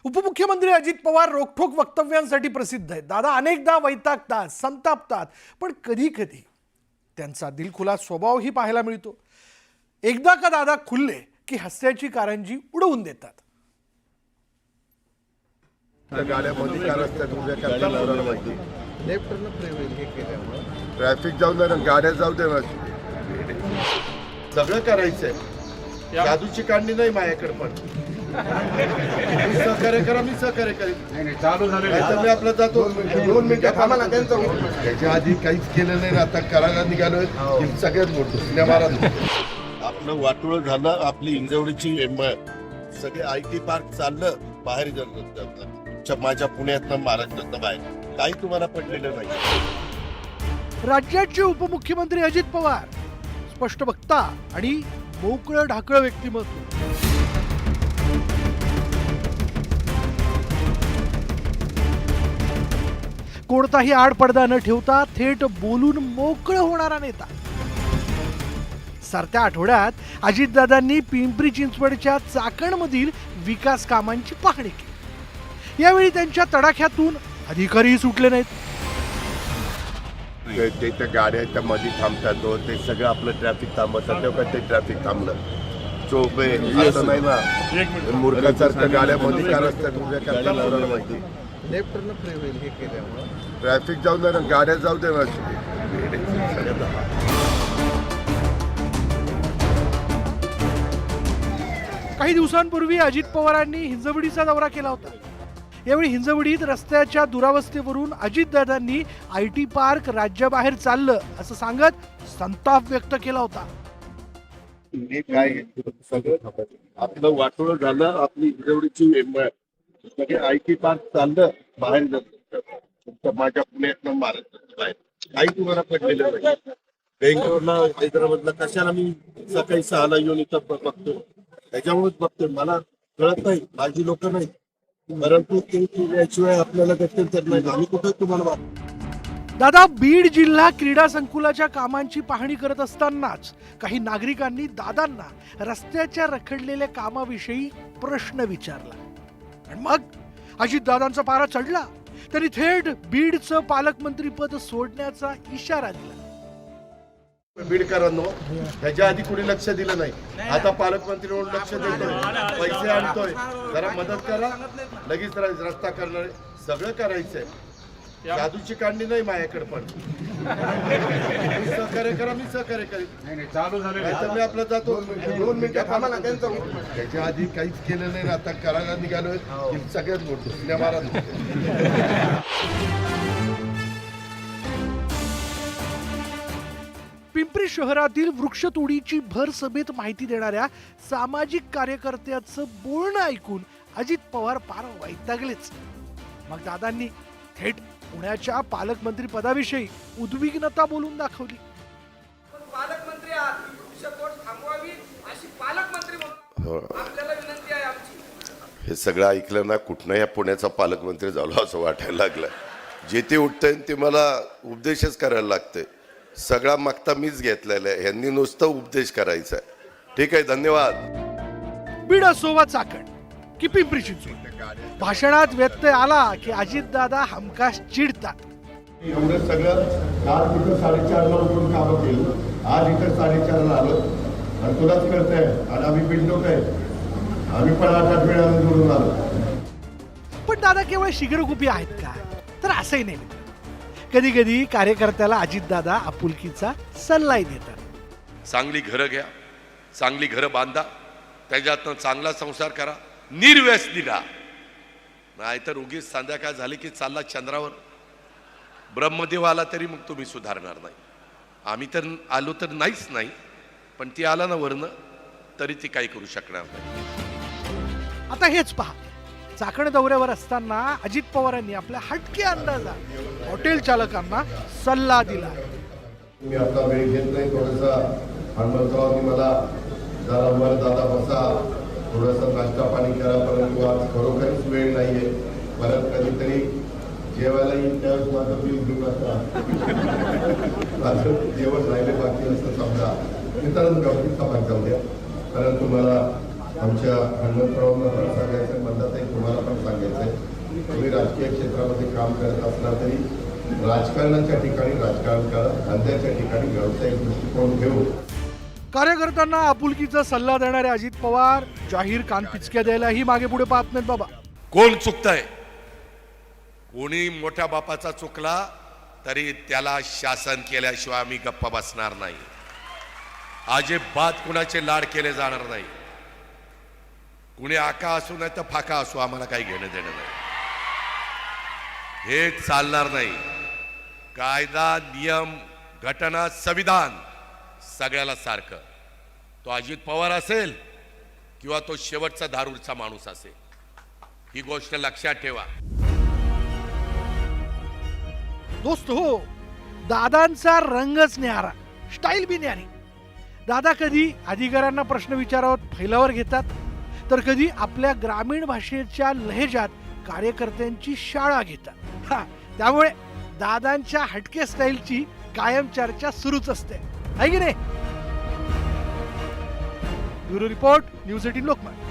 उपमुख्यमंत्री अजित पवार रोखठोक वक्तव्यांसाठी प्रसिद्ध आहेत. दादा अनेकदा वैतागतात, संतापतात, पण कधी कधी त्यांचा दिलखुलास स्वभावही पाहायला मिळतो. एकदा का दादा खुलले की हास्याची कारंजी उडवून देतात. गाड्यामध्ये काय रस्त्यात उभ्या करता मुलांना माहिती लेफ्टनं प्रेवेल हे केल्यामुळं ट्रॅफिक जाऊ दे ना, गाड्या जाऊ दे ना, सगळं करायचंय. जादूची काढणी नाही माझ्याकडे, पण मी सहकार्य करा, मी सहकार्य करेन. चालू झाले नाहीतर मी आपलं जातो. 2 मिनिटं थांबा ना, त्यांचं त्याच्या आधी काहीच केलं नाही ना, आता करायला निघालोय. सगळ्यात मोठं सिनेमा आपलं वाटोळं झालं. आपली इंजवडीची सगळे IT पार्क चाललं बाहेर जात. माझ्या पुण्यातनं महाराष्ट्रातनं बाहेर काही तुम्हाला पडलेलं नाही. राज्याचे उपमुख्यमंत्री अजित पवार स्पष्ट वक्ता आणि मोकळं ढाकळं व्यक्तिमत्व. कोणताही आडपडदा न ठेवता थेट बोलून मोकळं होणारा नेता. सरत्या आठवड्यात अजितदादांनी पिंपरी चिंचवडच्या चाकणमधील विकास कामांची पाहणी केली. यावेळी त्यांच्या तडाख्यातून अधिकारी सुटले नाहीत. ते त्या गाड्या त्या मध्ये थांबतात, ते सगळं आपलं ट्रॅफिक थांबवतात. तेव्हा ते ट्रॅफिक थांबलं चोप असं नाही ना. मूर्खासारख्या गाड्यामध्ये काय रस्त्यात उभ्या करता मुलांना माहिती. लेफ्टनं प्रेवेल हे केल्यामुळं ट्रॅफिक जाऊ दे ना, गाड्या जाऊ दे ना. काही दिवसांपूर्वी अजित पवारांनी हिंजवडीचा दौरा केला होता. यावेळी हिंजवडीत रस्त्याच्या दुरावस्थेवरून अजितदादांनी IT पार्क राज्याबाहेर चाललं असं सांगत संताप व्यक्त केला होता. काय सगळं आपलं वाटोळं झालं. आपली इंजवडीची सगळे IT पार्क चाललं बाहेर जात. माझ्या पुण्यातनं महाराष्ट्रातनं बाहेर काही तुम्हाला पडलेलं नाही. बेंगलोरला हैदराबादला कशाला मी सकाळी 6ला येऊन इथं बघतो. त्याच्यामुळेच बघतोय. मला कळत नाही, माझी लोक नाही, परंतु ते केल्याशिवाय आपल्याला गत्यंतर नाही. आम्ही कुठे तुम्हाला दादा बीड जिल्हा क्रीडा संकुलाच्या कामांची पाहणी करत असतानाच काही नागरिकांनी दादांना रस्त्याच्या रखडलेल्या कामाविषयी प्रश्न विचारला. आणि मग अजितदादांचा पारा चढला. त्यांनी थेट बीडचं पालकमंत्री पद सोडण्याचा इशारा दिला. बीडकरांनो, ह्याच्या आधी कुणी लक्ष दिलं नाही. आता पालकमंत्री म्हणून लक्ष देतोय, पैसे आणतोय. जरा मदत करा, लगेच रस्ता करणार. सगळं करायचंय. जादूची काढणी नाही माझ्याकडे, पण मी सहकार्य करा, मी सहकार्य करेन. चालू झाले नाहीतर मी आपलं जातो. 2 मिनिटं थांबा ना, त्यांचं त्याच्या आधी काहीच केलं नाही ना, आता करायला निघालोय. सगळ्यात मोठं सिनेमा. पिंपरी शहरातील वृक्षतोडीची भर सभेत माहिती देणाऱ्या सामाजिक कार्यकर्त्याचं बोलणं ऐकून अजित पवार फार वैतागलेच. मग दादांनी थेट पुण्याच्या पालकमंत्री पदाविषयी उद्विग्नता बोलून दाखवली. पालकमंत्री वृक्षतोड थांबवावी अशी पालकमंत्री म्हणून आपल्याला विनंती आहे आमची. हे सगळं ऐकलं ना, कुठनं या पुण्याचा पालकमंत्री झालो असं वाटायला लागलं. जे ते उठतंय ते मला उपदेशच करायला लागतंय. सगळा मागता मीच घेतलेला आहे. यांनी नुसतं उपदेश करायचा आहे. ठीक आहे, धन्यवाद. बीड असो वा चाकण की पिंपरी चिंचवड, भाषणात व्यत्यय आला की अजितदादा हमखास चिडतात. एवढं सगळं काल तिथं 4:30ला उठून कामं केलं, आज इथं 4:30ला आलो. आणि तुलाच कळतंय, आणि आम्ही बिल्डोक आहे, आम्ही पण 8 वेळा जोडून आलो. पण दादा केवळ शिगरगुपी आहेत का? तर असंही नाही. कधी कधी कार्यकर्त्याला अजितदादा आपुलकीचा सल्लाही देतात. चांगली घरं घ्या, चांगली घरं बांधा, त्याच्यातनं चांगला संसार करा, निर्व्यसनी राहा. नाहीतर उगीच संध्याकाळ झाली की चालला चंद्रावर. ब्रह्मदेव आला तरी मग तुम्ही सुधारणार नाही. आम्ही तर आलो तर नाहीच नाही, पण ती आला ना वरनं तरी ती काही करू शकणार नाही. आता हेच पहा, चाकण दौऱ्यावर असताना अजित पवारांनी आपल्या हटके अंदाजात हॉटेल चालकांना सल्ला दिला. मी आपला वेळ घेत नाही. थोडासा हनुमंतरावनी मला जरा वर दादा बसा, थोडासा नाश्ता पाणी करा, परंतु आज खरोखरच वेळ नाहीये. परत कधीतरी जेवायला येईल त्यावेळेस माझं बिल घेऊन माझं जेवण राहिले बाकी असं समजा. मित्रांनो, गमतीत समाज जाऊ द्या. परंतु मला आमच्या हनुमंतरावांना पण सांगायचं, म्हणतात तुम्हाला पण सांगायचं. वेगवेगळ्या क्षेत्रामध्ये काम करत असला तरी राजकारणाच्या ठिकाणी राजकारण करा, धंद्याच्या ठिकाणी व्यावसायिक दृष्टिकोन घेऊन. कार्यकर्त्यांना आपुलकीचा सल्ला देणारे अजित पवार जाहीर कानपिचक्या द्यायलाही मागे पुढे पाहत नाहीत बाबा. कोण चुकतंय? कोणी मोठ्या बापाचा चुकला तरी त्याला शासन केल्याशिवाय आम्ही गप्प बसणार नाही. अजिबात कुणाचे लाड केले जाणार नाही. कुणी आका असू नाही तर फाका असू, आम्हाला काही घेणं देणं नाही. हे चालणार नाही. कायदा, नियम, घटना, संविधान सगळ्याला सारखं. तो अजित पवार असेल किंवा तो शेवटचा दारूचा माणूस असेल, ही गोष्ट लक्षात ठेवा. दोस्त हो, दादांचा रंगच न्यारा, स्टाईल बी न्यारी. दादा कधी अधिकाऱ्यांना प्रश्न विचारावत फैलावर घेतात, तर कधी आपल्या ग्रामीण भाषेच्या लहेजात कार्यकर्त्यांची शाळा घेतात. त्यामुळे दादांच्या हटके स्टाईलची कायम चर्चा सुरूच असते, आहे की नाही? Bureau report, news 18 Lokmat.